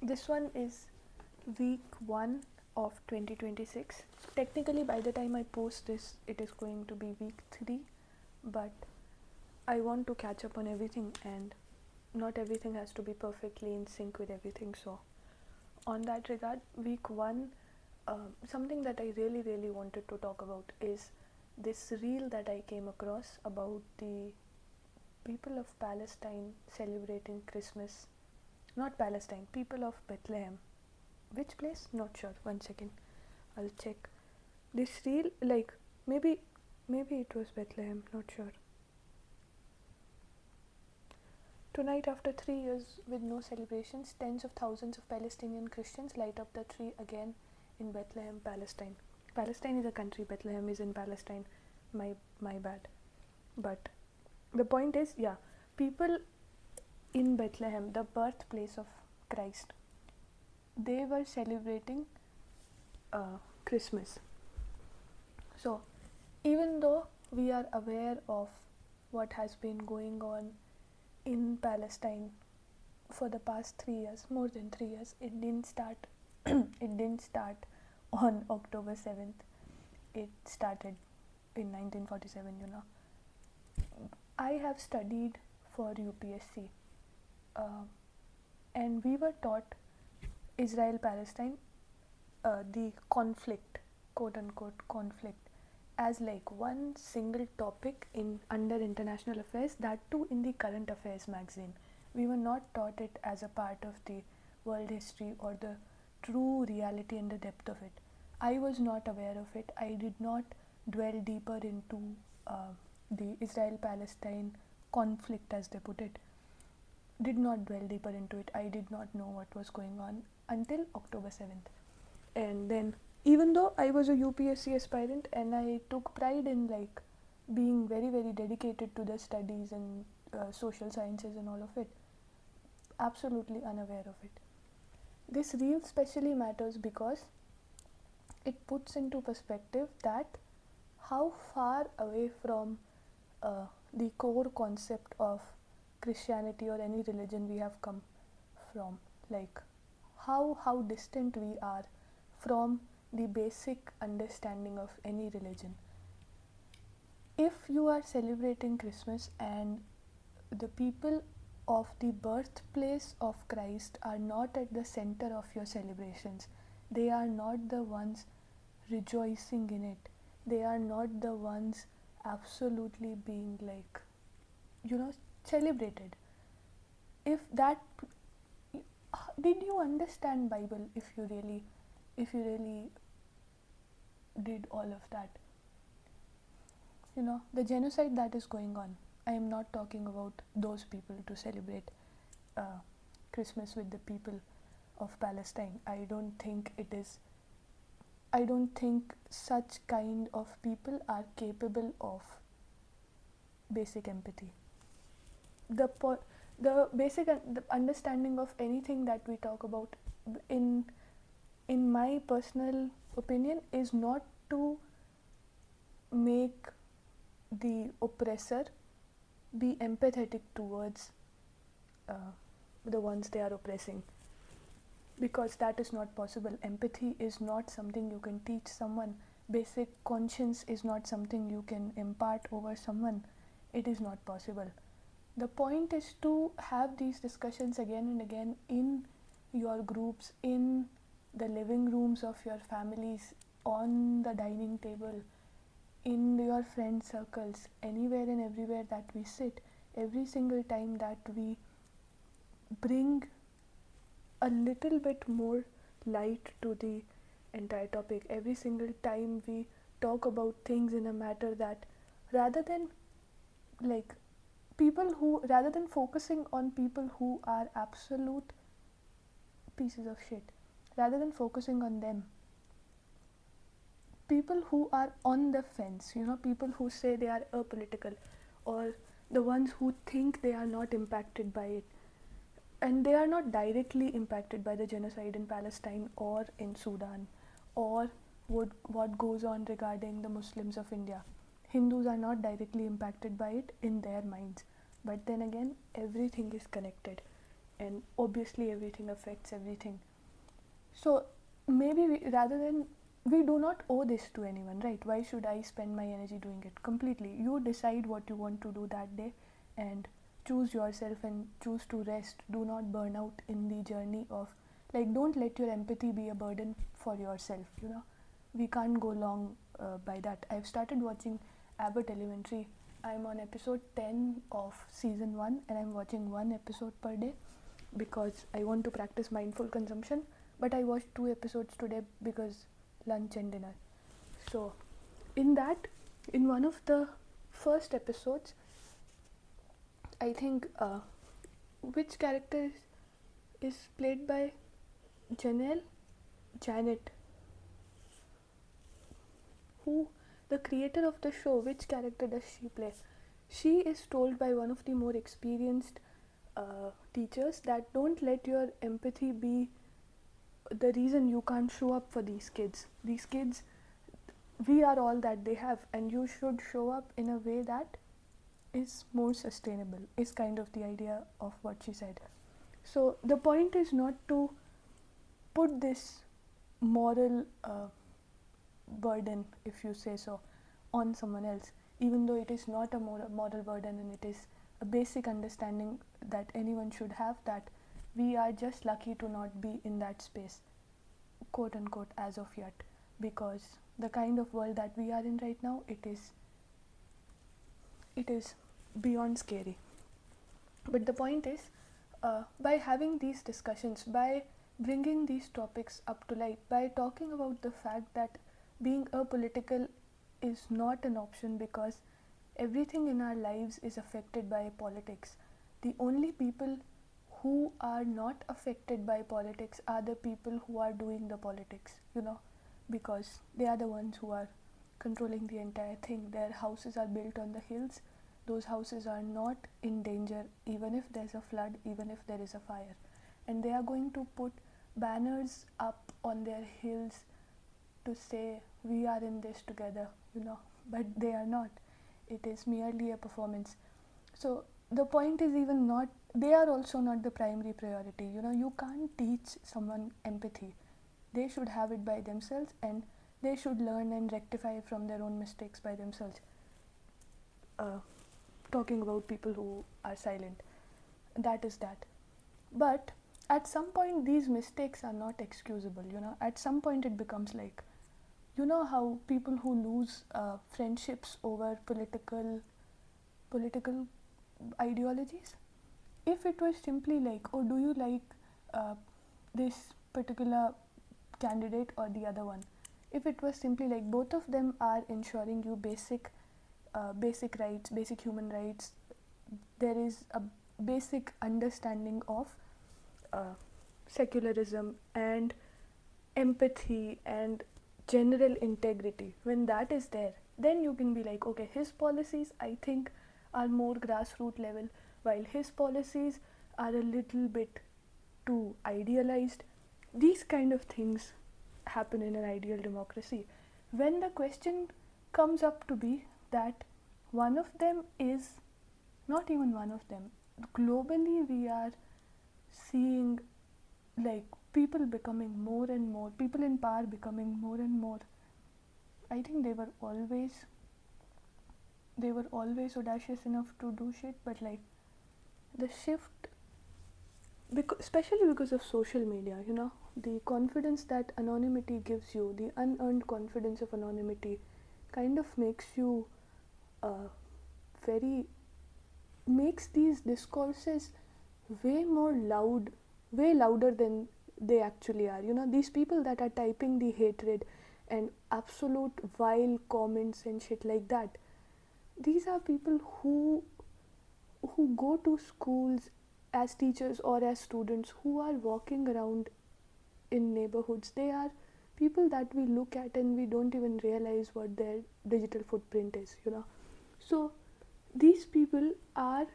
This one is week 1 of 2026. Technically, by the time I post this, it is going to be week 3, but I want to catch up on everything, and not everything has to be perfectly in sync with everything. So, on that regard, week 1, something that I really wanted to talk about is this reel that I came across about the people of Palestine celebrating Christmas. Not Palestine, people of Bethlehem. Which place? Not sure. One second, I'll check. This reel, like maybe it was Bethlehem. Not sure. Tonight, after 3 years with no celebrations, tens of thousands of Palestinian Christians light up the tree again in Bethlehem, Palestine. Palestine is a country. Bethlehem is in Palestine. My bad. But the point is, yeah, people in Bethlehem, the birthplace of Christ, they were celebrating Christmas. So, even though we are aware of what has been going on in Palestine for the past 3 years, more than 3 years, it didn't start. It didn't start on October 7th. It started in 1947. I have studied for UPSC, and we were taught Israel-Palestine, the conflict, quote unquote conflict, as like one single topic in under international affairs, that too in the current affairs magazine. We were not taught it as a part of the world history or the true reality and the depth of it. I was not aware of it. I did not dwell deeper into the Israel-Palestine conflict, as they put it. Did not dwell deeper into it. I did not know what was going on until October 7th. And then, even though I was a UPSC aspirant and I took pride in like being very dedicated to the studies and social sciences and all of it, absolutely unaware of it. This reel specially matters because it puts into perspective that how far away from the core concept of Christianity or any religion we have come from, like how distant we are from the basic understanding of any religion. If you are celebrating Christmas and the people of the birthplace of Christ are not at the center of your celebrations, they are not the ones rejoicing in it, they are not the ones absolutely being like, celebrated. If that, did you understand Bible if you really did all of that? The genocide that is going on, I am not talking about those people to celebrate Christmas with the people of Palestine. I don't think such kind of people are capable of basic empathy. The basic the understanding of anything that we talk about in my personal opinion is not to make the oppressor be empathetic towards the ones they are oppressing, because that is not possible. Empathy is not something you can teach someone. Basic conscience is not something you can impart over someone. It is not possible. The point is to have these discussions again and again in your groups, in the living rooms of your families, on the dining table, in your friend circles, anywhere and everywhere that we sit. Every single time that we bring a little bit more light to the entire topic, every single time we talk about things in a matter that, rather than focusing on people who are absolute pieces of shit, rather than focusing on them, people who are on the fence, people who say they are apolitical, or the ones who think they are not impacted by it, and they are not directly impacted by the genocide in Palestine or in Sudan, or what goes on regarding the Muslims of India. Hindus are not directly impacted by it in their minds, but then again, everything is connected. and obviously everything affects everything. So maybe rather than, we do not owe this to anyone, right? Why should I spend my energy doing it? Completely, you decide what you want to do that day, and choose yourself and choose to rest. Do not burn out in the journey of, like, don't let your empathy be a burden for yourself, we can't go long by that. I've started watching Abbott Elementary. I'm on episode 10 of season 1, and I'm watching one episode per day because I want to practice mindful consumption. But I watched 2 episodes today because lunch and dinner. So in one of the first episodes, I think which character is played by Janet, who, the creator of the show, which character does she play? She is told by one of the more experienced teachers that don't let your empathy be the reason you can't show up for these kids. These kids, we are all that they have, and you should show up in a way that is more sustainable, is kind of the idea of what she said. So the point is not to put this moral burden, if you say so, on someone else, even though it is not a moral burden, and it is a basic understanding that anyone should have, that we are just lucky to not be in that space, quote unquote, as of yet, because the kind of world that we are in right now, it is beyond scary. But the point is, by having these discussions, by bringing these topics up to light, by talking about the fact that being apolitical is not an option, because everything in our lives is affected by politics. The only people who are not affected by politics are the people who are doing the politics, because they are the ones who are controlling the entire thing. Their houses are built on the hills. Those houses are not in danger, even if there's a flood, even if there is a fire. And they are going to put banners up on their hills to say, we are in this together, but they are not. It is merely a performance. So the point is, even not, they are also not the primary priority. You can't teach someone empathy. They should have it by themselves, and they should learn and rectify from their own mistakes by themselves. Talking about people who are silent, that is that. But at some point, these mistakes are not excusable. At some point it becomes like, how people who lose friendships over political ideologies, if it was simply like, oh, do you like this particular candidate or the other one, if it was simply like both of them are ensuring you basic rights, basic human rights, there is a basic understanding of secularism and empathy and general integrity, when that is there, then you can be like, okay, his policies, I think, are more grassroots level, while his policies are a little bit too idealized. These kind of things happen in an ideal democracy. When the question comes up to be that one of them is, not even one of them, globally we are seeing like people becoming more and more, people in power becoming more and more. I think they were always audacious enough to do shit, but like the shift, especially because of social media, the confidence that anonymity gives you, the unearned confidence of anonymity, kind of makes you makes these discourses way louder than they actually are. These people that are typing the hatred and absolute vile comments and shit like that, these are people who go to schools as teachers or as students, who are walking around in neighborhoods. They are people that we look at and we don't even realize what their digital footprint is. So these people are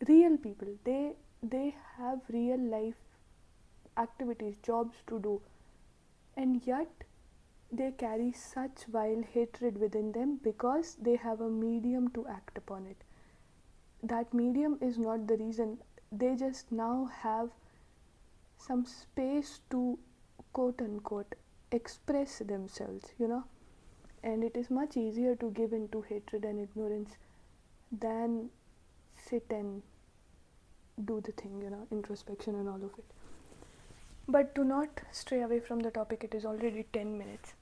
real people. They have real life activities, jobs to do, and yet they carry such vile hatred within them because they have a medium to act upon it. That medium is not the reason. they just now have some space to quote unquote express themselves, and it is much easier to give in to hatred and ignorance than sit and do the thing, introspection and all of it. But to not stray away from the topic, it is already 10 minutes.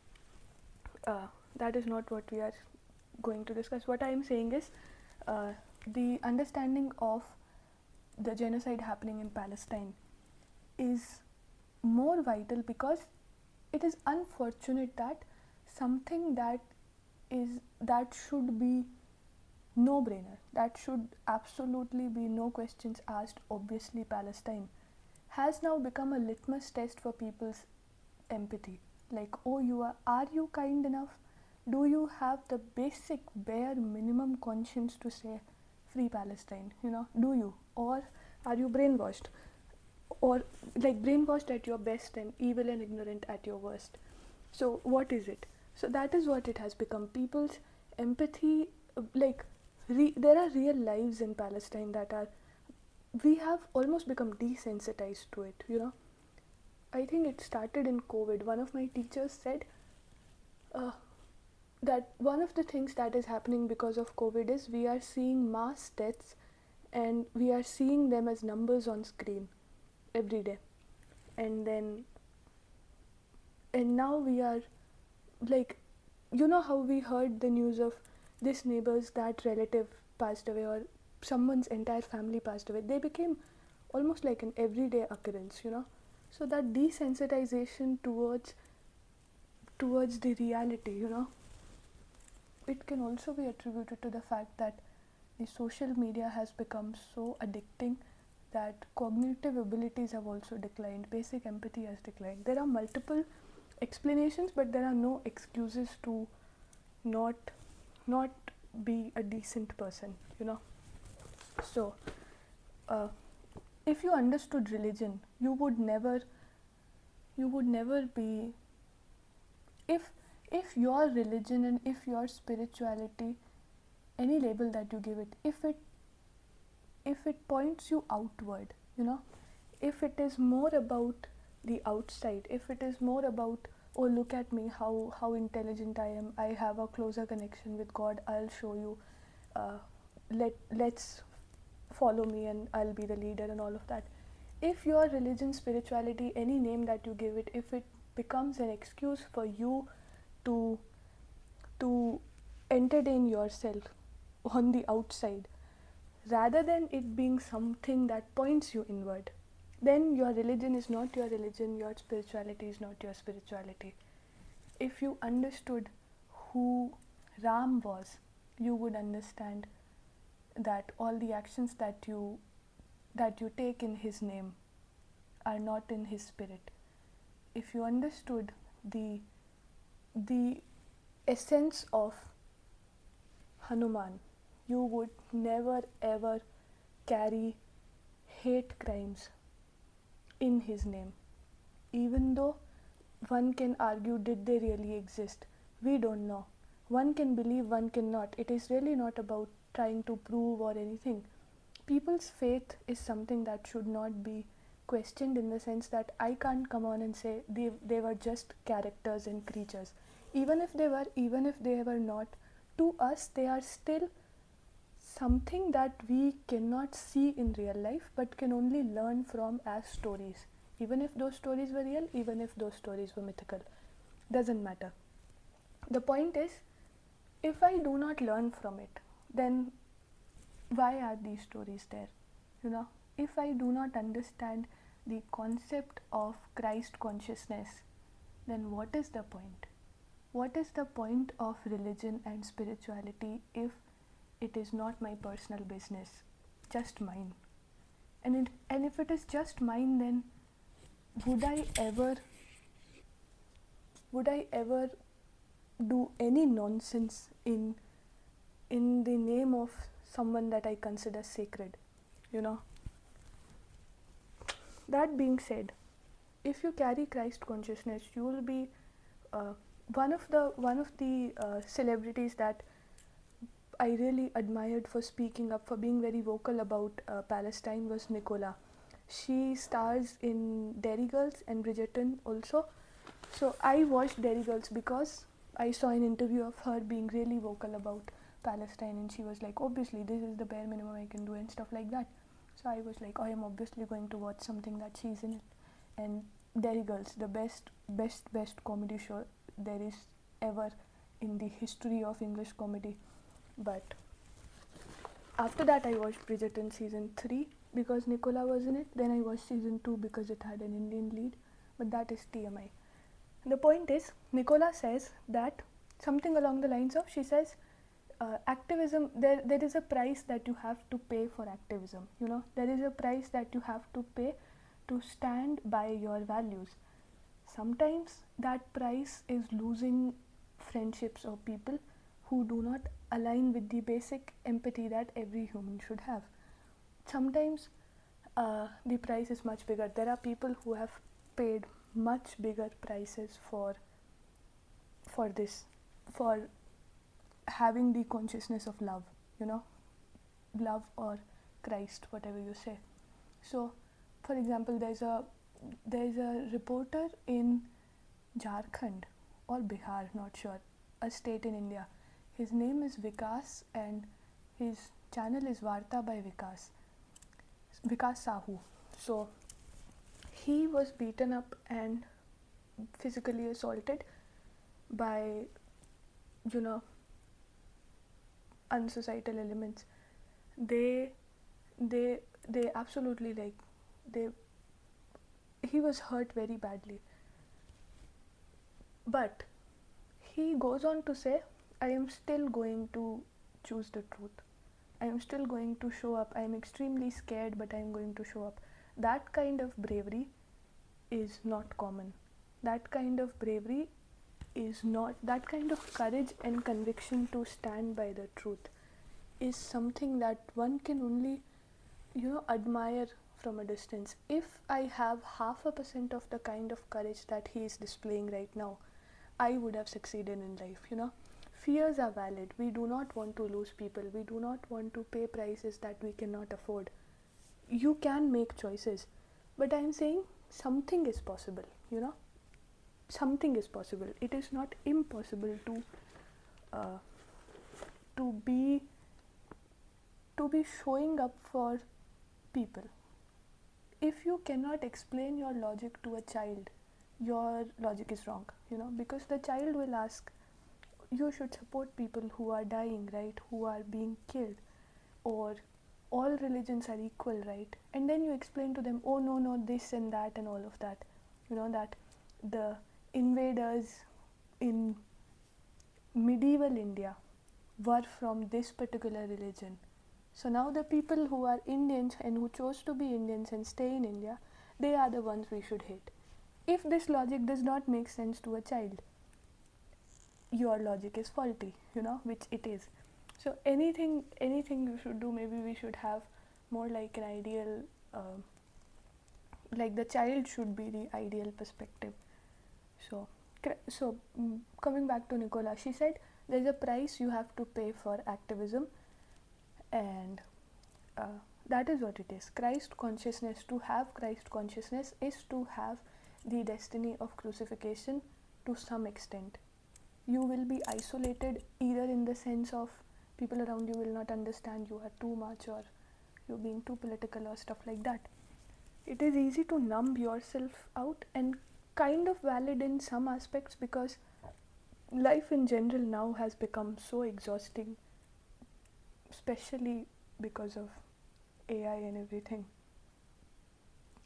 That is not what we are going to discuss. What I am saying is the understanding of the genocide happening in Palestine is more vital, because it is unfortunate that something that should be no brainer, that should absolutely be no questions asked, obviously Palestine, has now become a litmus test for people's empathy. Like, oh, are you kind enough? Do you have the basic bare minimum conscience to say free Palestine? Do you? Or are you brainwashed? Or like brainwashed at your best and evil and ignorant at your worst? So what is it? So that is what it has become. People's empathy, there are real lives in Palestine that we have almost become desensitized to it, I think it started in COVID. One of my teachers said that one of the things that is happening because of COVID is we are seeing mass deaths, and we are seeing them as numbers on screen every day. And now we are like, how we heard the news of this neighbor's that relative passed away, or someone's entire family passed away. They became almost like an everyday occurrence, so that desensitization towards the reality, it can also be attributed to the fact that the social media has become so addicting that cognitive abilities have also declined, basic empathy has declined. There are multiple explanations, but there are no excuses to not be a decent person, So if you understood religion, you would never be, if your religion and if your spirituality, any label that you give it, if it points you outward, if it is more about the outside, if it is more about, oh, look at me, how intelligent I am, I have a closer connection with God, I'll show you, let's follow me and I'll be the leader and all of that. If your religion, spirituality, any name that you give it, if it becomes an excuse for you to entertain yourself on the outside, rather than it being something that points you inward, then your religion is not your religion, your spirituality is not your spirituality. If you understood who Ram was, you would understand that all the actions that you take in his name are not in his spirit. If you understood the essence of Hanuman, you would never ever carry hate crimes in his name. Even though one can argue, did they really exist? We don't know. One can believe, one cannot. It is really not about trying to prove or anything. People's faith is something that should not be questioned, in the sense that I can't come on and say they were just characters and creatures. Even if they were not, to us they are still something that we cannot see in real life but can only learn from as stories. Even if those stories were real, even if those stories were mythical, doesn't matter. The point is, if I do not learn from it, then why are these stories there? If I do not understand the concept of Christ consciousness, then what is the point? What is the point of religion and spirituality if it is not my personal business, just mine? And if it is just mine, then would I ever do any nonsense in the name of someone that I consider sacred? That being said, if you carry Christ consciousness, you will be one of the celebrities that I really admired for speaking up, for being very vocal about Palestine was Nicola. She stars in Derry Girls and Bridgerton also. So I watched Derry Girls because I saw an interview of her being really vocal about Palestine, and she was like, obviously this is the bare minimum I can do and stuff like that. So I was like, I am obviously going to watch something that she's in it. And Derry Girls, the best comedy show there is ever in the history of English comedy. But after that I watched Bridgerton season 3 because Nicola was in it. Then I watched season 2 because it had an Indian lead. But that is TMI. The point is, Nicola says that something along the lines of, she says, activism, there is a price that you have to pay for activism. You know, there is a price that you have to pay to stand by your values. Sometimes that price is losing friendships or people who do not align with the basic empathy that every human should have. Sometimes the price is much bigger. There are people who have paid much bigger prices for this, for having the consciousness of love, you know, love or Christ, whatever you say. So, for example, there's a reporter in Jharkhand or Bihar, not sure, a state in India. His name is Vikas and his channel is Varta by Vikas Sahu. So he was beaten up and physically assaulted by, you know, unsocietal elements. They absolutely, like, he was hurt very badly. But he goes on to say, I am still going to choose the truth. I am still going to show up. I am extremely scared, but I am going to show up. That kind of bravery is not common. That kind of bravery is not, that kind of courage and conviction to stand by the truth is something that one can only, you know, admire from a distance. If I have 0.5% of the kind of courage that he is displaying right now, I would have succeeded in life, you know. Fears are valid. We do not want to lose people. We do not want to pay prices that we cannot afford. You can make choices. But I am saying something is possible, you know. Something is possible. It is not impossible to be showing up for people. If you cannot explain your logic to a child, your logic is wrong, you know, because the child will ask, you should support people who are dying, right, who are being killed, or all religions are equal, right? And then you explain to them, oh no, this and that and all of that, you know, that the invaders in medieval India were from this particular religion. So now the people who are Indians and who chose to be Indians and stay in India, they are the ones we should hate. If this logic does not make sense to a child, your logic is faulty, you know, which it is. So anything you should do, maybe we should have more like an ideal, like the child should be the ideal perspective. So coming back to Nicola, she said there's a price you have to pay for activism, and that is what it is. Christ consciousness, to have Christ consciousness is to have the destiny of crucifixion to some extent. You will be isolated, either in the sense of people around you will not understand you are too much, or you're being too political or stuff like that. It is easy to numb yourself out, and kind of valid in some aspects, because life in general now has become so exhausting, especially because of AI and everything.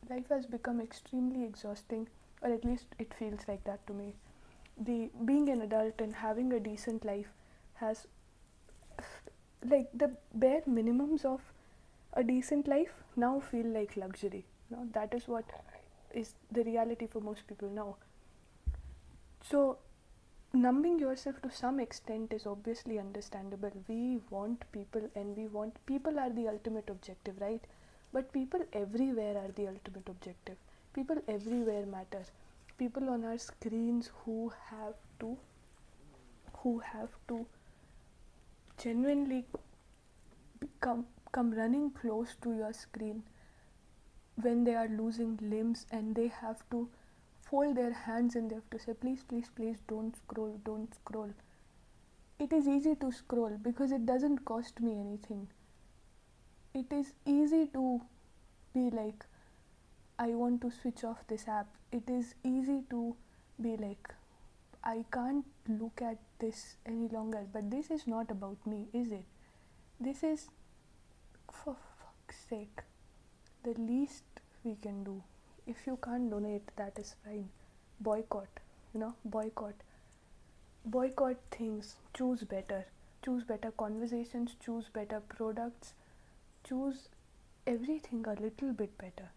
Life has become extremely exhausting, or at least it feels like that to me. Being an adult and having a decent life has, like, the bare minimums of a decent life now feel like luxury. You know, that is what is the reality for most people now. So numbing yourself to some extent is obviously understandable. We want people, and people are the ultimate objective, right? But people everywhere are the ultimate objective. People everywhere matter. People on our screens who have to genuinely come running close to your screen when they are losing limbs and they have to fold their hands and they have to say, please, please, please, don't scroll, don't scroll. It is easy to scroll because it doesn't cost me anything. It is easy to be like, I want to switch off this app. It is easy to be like, I can't look at this any longer. But this is not about me, is it? This is, for fuck's sake, the least we can do. If you can't donate, that is fine. Boycott, boycott. Boycott things. Choose better. Choose better conversations, choose better products, choose everything a little bit better.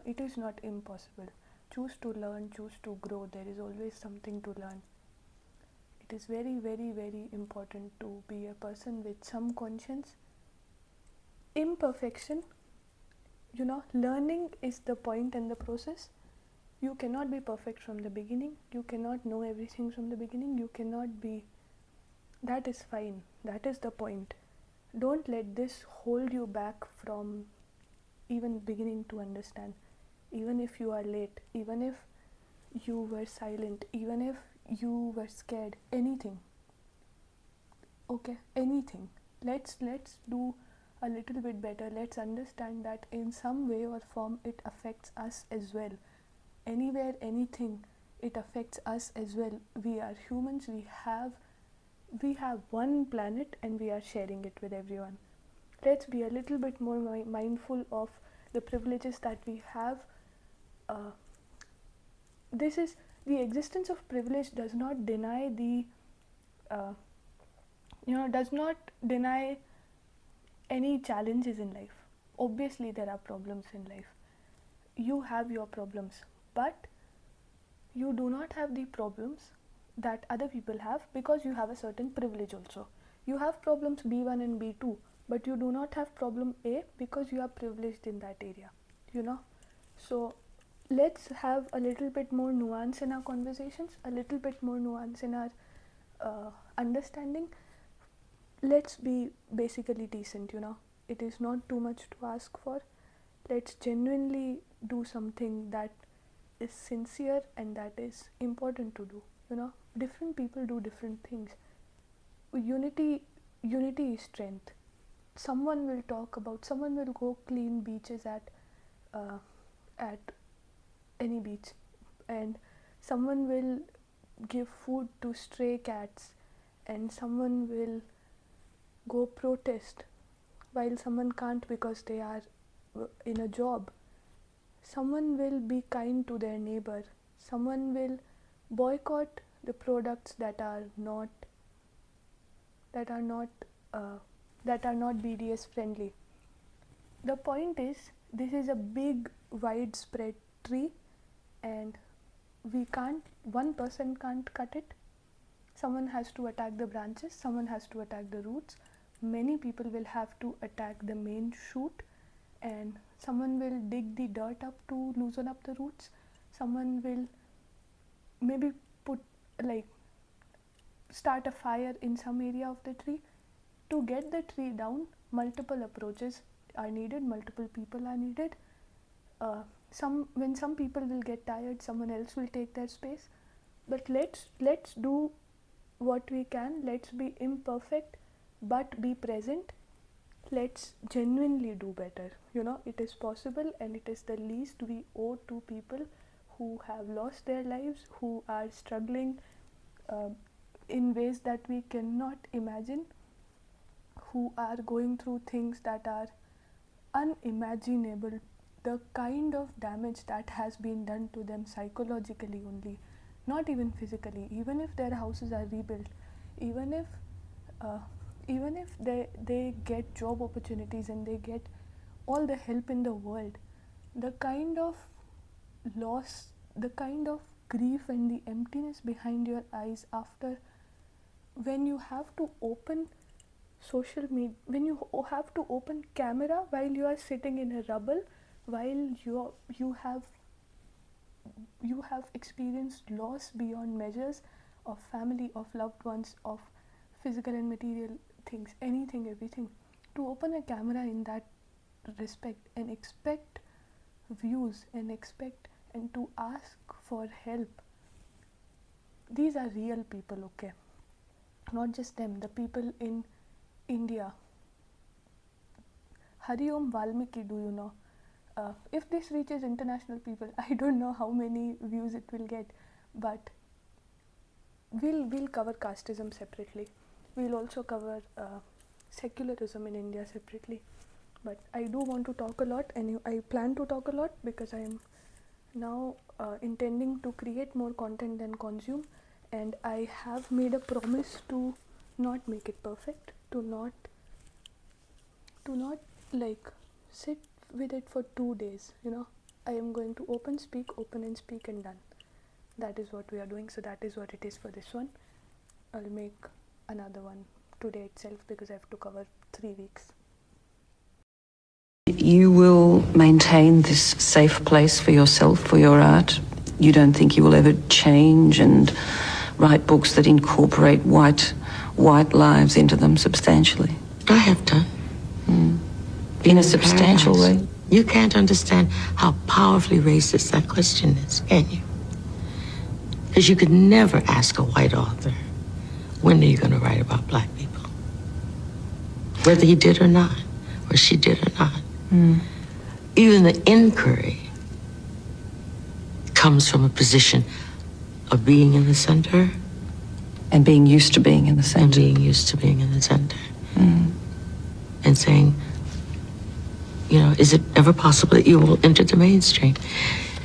It is not impossible. Choose to learn, choose to grow. There is always something to learn. It is very, very, very important to be a person with some conscience. Imperfection, learning is the point and the process. You cannot be perfect from the beginning. You cannot know everything from the beginning. You cannot be. That is fine. That is the point. Don't let this hold you back from even beginning to understand. Even if you are late, even if you were silent, even if you were scared, anything. Okay, anything. Let's do a little bit better. Let's understand that in some way or form it affects us as well. Anywhere, anything, it affects us as well. We are humans. We have one planet and we are sharing it with everyone. Let's be a little bit more mindful of the privileges that we have. This is the existence of privilege does not deny does not deny any challenges in life. Obviously there are problems in life. You have your problems, but you do not have the problems that other people have because you have a certain privilege also. You have problems B1 and B2, but you do not have problem A because you are privileged in that area. So let's have a little bit more nuance in our conversations, a little bit more nuance in our understanding. Let's be basically decent. It is not too much to ask for. Let's genuinely do something that is sincere and that is important to do. Different people do different things. Unity is strength. Someone will go clean beaches at any beach, and someone will give food to stray cats, and someone will go protest while someone can't because they are in a job. Someone will be kind to their neighbor. Someone will boycott the products that are not BDS friendly. The point is, this is a big widespread tree and one person can't cut it. Someone has to attack the branches, someone has to attack the roots. Many people will have to attack the main shoot, and someone will dig the dirt up to loosen up the roots. Someone will maybe start a fire in some area of the tree. To get the tree down, multiple approaches are needed, multiple people are needed. When some people will get tired, someone else will take their space. But let's do what we can. Let's be imperfect but be present. Let's genuinely do better. It is possible, and it is the least we owe to people who have lost their lives, who are struggling in ways that we cannot imagine, who are going through things that are unimaginable. The kind of damage that has been done to them psychologically only, not even physically. Even if their houses are rebuilt, even if they get job opportunities and they get all the help in the world, the kind of loss, the kind of grief and the emptiness behind your eyes after, when you have to open social media, when you have to open camera while you are sitting in a rubble, while you have experienced loss beyond measures of family, of loved ones, of physical and material things, anything, everything. To open a camera in that respect and expect views and to ask for help. These are real people, okay? Not just them, the people in India. Hari Om Valmiki, do you know? If this reaches international people, I don't know how many views it will get, but we'll cover casteism separately. We'll also cover secularism in India separately. But I do want to talk a lot, and I plan to talk a lot because I am now intending to create more content than consume, and I have made a promise to not make it perfect, to not like sit with it for 2 days, you know. I am going to open and speak and done. That is what we are doing, so that is what it is for this one. I'll make another one today itself because I have to cover 3 weeks. You will maintain this safe place for yourself, for your art. You don't think you will ever change and write books that incorporate white lives into them substantially? I have done. In a substantial way? You can't understand how powerfully racist that question is, can you? Because you could never ask a white author, when are you going to write about black people? Whether he did or not, or she did or not. Even the inquiry comes from a position of being in the center. And being used to being in the center. And being used to being in the center. And saying, you know, is it ever possible that you will enter the mainstream?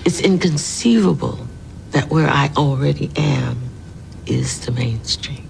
It's inconceivable that where I already am is the mainstream.